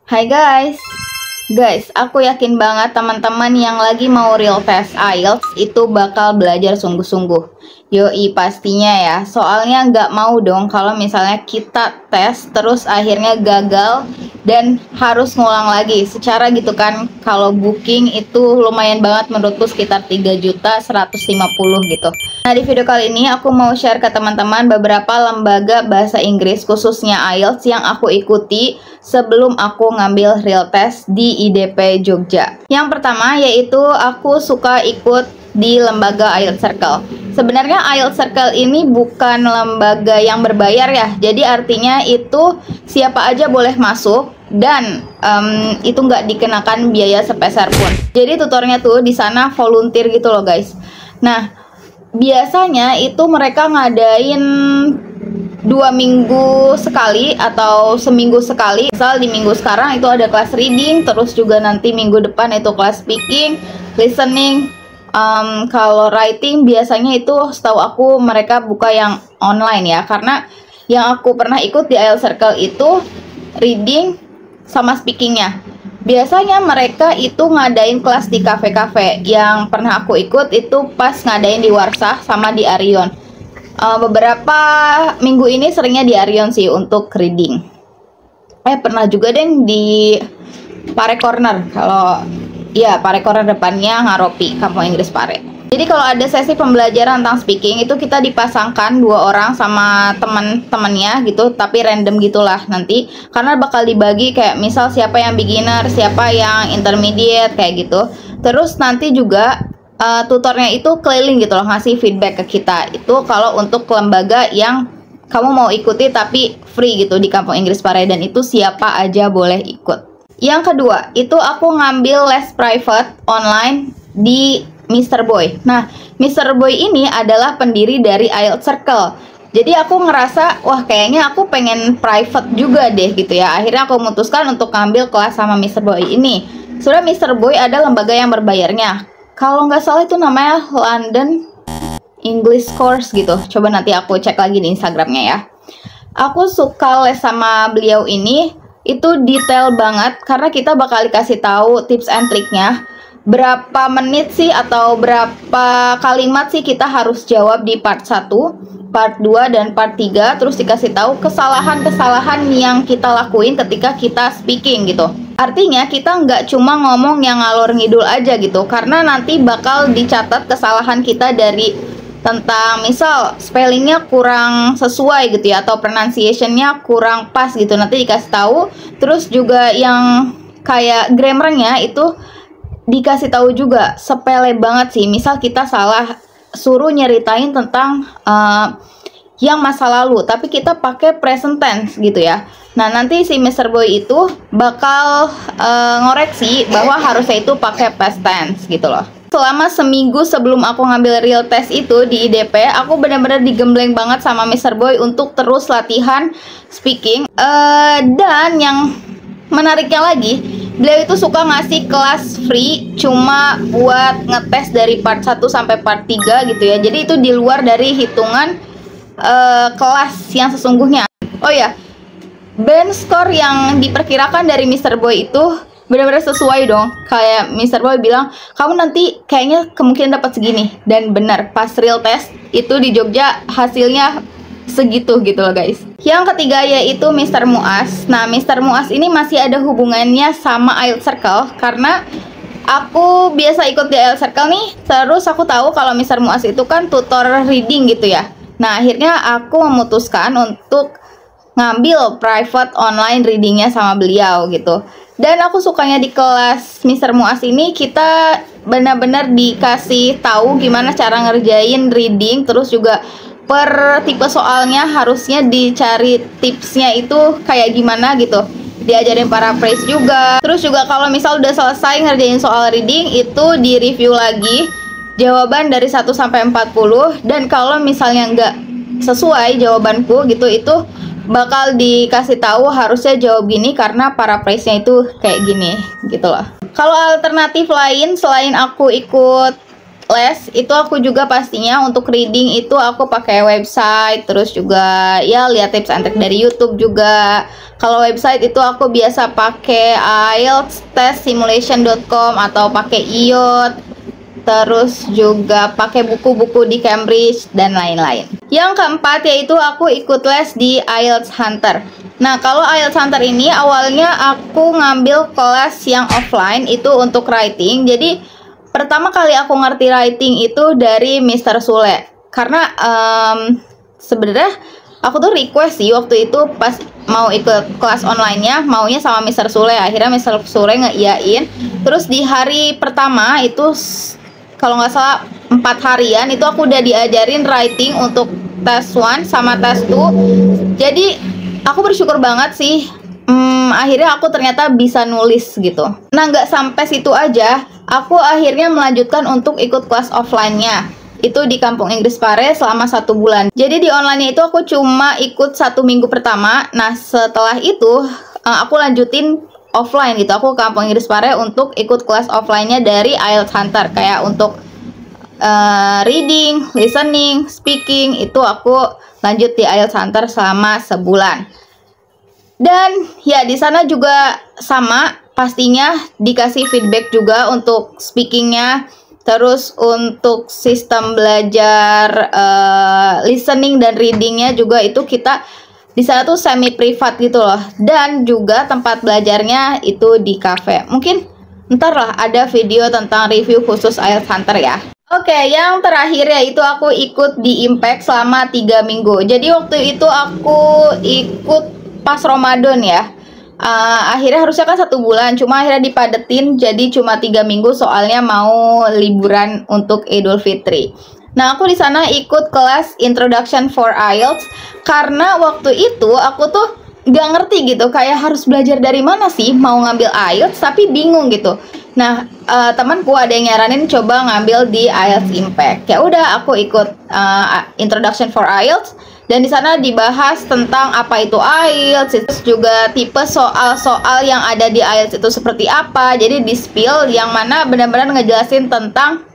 Hai guys, aku yakin banget teman-teman yang lagi mau real test IELTS itu bakal belajar sungguh-sungguh. Yoi pastinya ya, soalnya nggak mau dong kalau misalnya kita tes terus akhirnya gagal dan harus ngulang lagi. Secara gitu kan, kalau booking itu lumayan banget menurutku sekitar 3.150.000 gitu. Nah di video kali ini aku mau share ke teman-teman beberapa lembaga bahasa Inggris khususnya IELTS yang aku ikuti sebelum aku ngambil real test di IDP Jogja. Yang pertama yaitu aku suka ikut di lembaga IELTS Circle. Sebenarnya IELTS Circle ini bukan lembaga yang berbayar ya. Jadi artinya itu siapa aja boleh masuk dan itu nggak dikenakan biaya sepeser pun. Jadi tutornya tuh di sana volunteer gitu loh guys. Nah biasanya itu mereka ngadain 2 minggu sekali atau seminggu sekali. Misal di minggu sekarang itu ada kelas reading, terus juga nanti minggu depan itu kelas speaking, listening. Kalau writing biasanya itu setahu aku mereka buka yang online ya, karena yang aku pernah ikut di IELTS Circle itu reading sama speakingnya. Biasanya mereka itu ngadain kelas di kafe-kafe. Yang pernah aku ikut itu pas ngadain di Warsa sama di Arion. Beberapa minggu ini seringnya di Arion sih untuk reading. Pernah juga deh di Pare Corner. Kalau ya Pare Corner depannya Ngaropi, Kampung Inggris Pare. Jadi kalau ada sesi pembelajaran tentang speaking itu kita dipasangkan 2 orang sama teman-temannya gitu, tapi random gitulah nanti, karena bakal dibagi kayak misal siapa yang beginner, siapa yang intermediate kayak gitu. Terus nanti juga tutornya itu keliling gitu loh, ngasih feedback ke kita. Itu kalau untuk lembaga yang kamu mau ikuti tapi free gitu di Kampung Inggris Pare, dan itu siapa aja boleh ikut. Yang kedua, itu aku ngambil les private online di Mr. Boy. Nah, Mr. Boy ini adalah pendiri dari IELTS Circle. Jadi aku ngerasa, wah kayaknya aku pengen private juga deh gitu ya. Akhirnya aku memutuskan untuk ngambil kelas sama Mr. Boy ini. Sudah Mr. Boy ada lembaga yang berbayarnya. Kalau nggak salah itu namanya London English Course gitu. Coba nanti aku cek lagi di Instagramnya ya. Aku suka les sama beliau ini. Itu detail banget karena kita bakal dikasih tahu tips and triknya. Berapa menit sih atau berapa kalimat sih kita harus jawab di part 1, part 2, dan part 3. Terus dikasih tahu kesalahan-kesalahan yang kita lakuin ketika kita speaking gitu. Artinya kita nggak cuma ngomong yang ngalor ngidul aja gitu, karena nanti bakal dicatat kesalahan kita dari tentang misal spellingnya kurang sesuai gitu ya, atau pronunciationnya kurang pas gitu, nanti dikasih tahu. Terus juga yang kayak grammarnya itu dikasih tahu juga. Sepele banget sih, misal kita salah suruh nyeritain tentang yang masa lalu tapi kita pakai present tense gitu ya. Nah nanti si Mr. Boy itu bakal ngoreksi bahwa harusnya itu pakai past tense gitu loh. Selama seminggu sebelum aku ngambil real test itu di IDP, aku benar-benar digembleng banget sama Mr. Boy untuk terus latihan speaking. Dan yang menariknya lagi, beliau itu suka ngasih kelas free cuma buat ngetes dari part 1 sampai part 3 gitu ya. Jadi itu di luar dari hitungan kelas yang sesungguhnya. Oh ya, band score yang diperkirakan dari Mr. Boy itu benar-benar sesuai dong. Kayak Mr. Boy bilang, kamu nanti kayaknya kemungkinan dapat segini. Dan benar, pas real test itu di Jogja hasilnya segitu gitu loh guys. Yang ketiga yaitu Mr. Muas. Nah Mr. Muas ini masih ada hubungannya sama IELTS Circle, karena aku biasa ikut di IELTS Circle nih. Terus aku tahu kalau Mr. Muas itu kan tutor reading gitu ya. Nah akhirnya aku memutuskan untuk ngambil private online readingnya sama beliau gitu. Dan aku sukanya di kelas Mr. Muas ini, kita benar-benar dikasih tahu gimana cara ngerjain reading. Terus juga per tipe soalnya harusnya dicari tipsnya itu kayak gimana gitu. Diajarin paraphrase juga. Terus juga kalau misal udah selesai ngerjain soal reading, itu di review lagi jawaban dari 1 sampai 40. Dan kalau misalnya nggak sesuai jawabanku gitu, itu bakal dikasih tahu harusnya jawab gini karena paraphrase-nya itu kayak gini gitu loh. Kalau alternatif lain selain aku ikut les itu aku juga pastinya untuk reading itu aku pakai website, terus juga ya lihat tips and trick dari YouTube juga. Kalau website itu aku biasa pakai IELTS-test-simulation.com atau pakai IELTS, terus juga pakai buku-buku di Cambridge dan lain-lain. Yang keempat yaitu aku ikut les di IELTS Hunter. Nah, kalau IELTS Hunter ini awalnya aku ngambil kelas yang offline itu untuk writing. Jadi pertama kali aku ngerti writing itu dari Mr. Sule. Karena sebenarnya aku tuh request sih waktu itu pas mau ikut kelas online-nya, maunya sama Mr. Sule. Akhirnya Mr. Sule ngeiyain. Terus di hari pertama itu kalau nggak salah 4 harian itu aku udah diajarin writing untuk tes 1 sama tes 2. Jadi aku bersyukur banget sih. Akhirnya aku ternyata bisa nulis gitu. Nah, nggak sampai situ aja, aku akhirnya melanjutkan untuk ikut kelas offline-nya. Itu di Kampung Inggris Pare selama 1 bulan. Jadi di online-nya itu aku cuma ikut 1 minggu pertama. Nah, setelah itu aku lanjutin offline gitu. Aku ke Kampung Inggris Pare untuk ikut kelas offline-nya dari IELTS Hunter. Kayak untuk reading, listening, speaking, itu aku lanjut di IELTS Hunter selama sebulan. Dan ya di sana juga sama, pastinya dikasih feedback juga untuk speakingnya. Terus untuk sistem belajar listening dan readingnya juga itu kita di sana tuh semi privat gitu loh. Dan juga tempat belajarnya itu di cafe. Mungkin ntar lah ada video tentang review khusus IELTS Hunter ya. Oke, yang terakhir yaitu aku ikut di Impact selama 3 minggu. Jadi waktu itu aku ikut pas Ramadan ya. Akhirnya harusnya kan 1 bulan, cuma akhirnya dipadetin jadi cuma 3 minggu soalnya mau liburan untuk Idul Fitri. Nah, aku di sana ikut kelas Introduction for IELTS karena waktu itu aku tuh nggak ngerti gitu, kayak harus belajar dari mana sih, mau ngambil IELTS tapi bingung gitu. Nah, temanku ada yang nyaranin coba ngambil di IELTS Impact. Ya udah, aku ikut Introduction for IELTS. Dan di sana dibahas tentang apa itu IELTS, terus juga tipe soal-soal yang ada di IELTS itu seperti apa. Jadi di spill yang mana benar-benar ngejelasin tentang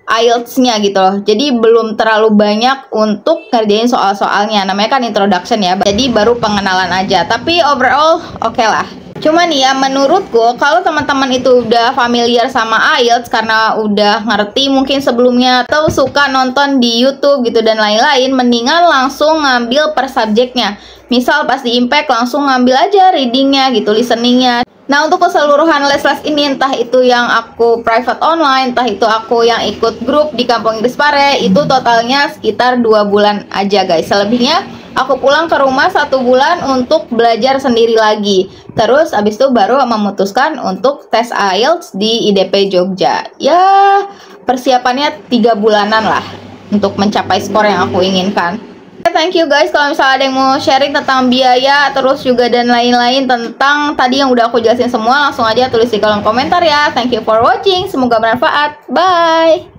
IELTS-nya gitu loh. Jadi belum terlalu banyak untuk ngerjain soal-soalnya. Namanya kan introduction ya. Jadi baru pengenalan aja. Tapi overall oke lah. Cuman ya menurutku kalau teman-teman itu udah familiar sama IELTS karena udah ngerti mungkin sebelumnya atau suka nonton di YouTube gitu dan lain-lain, mendingan langsung ngambil per subjeknya. Misal pas di Impact langsung ngambil aja readingnya gitu, listeningnya. Nah, untuk keseluruhan les-les ini, entah itu yang aku private online, entah itu aku yang ikut grup di Kampung Inggris Pare, itu totalnya sekitar 2 bulan aja guys. Selebihnya aku pulang ke rumah 1 bulan untuk belajar sendiri lagi. Terus abis itu baru memutuskan untuk tes IELTS di IDP Jogja. Ya, persiapannya 3 bulanan lah untuk mencapai skor yang aku inginkan. Thank you guys. Kalau misalnya ada yang mau sharing tentang biaya, terus juga dan lain-lain tentang tadi yang udah aku jelasin semua, langsung aja tulis di kolom komentar ya. Thank you for watching. Semoga bermanfaat. Bye.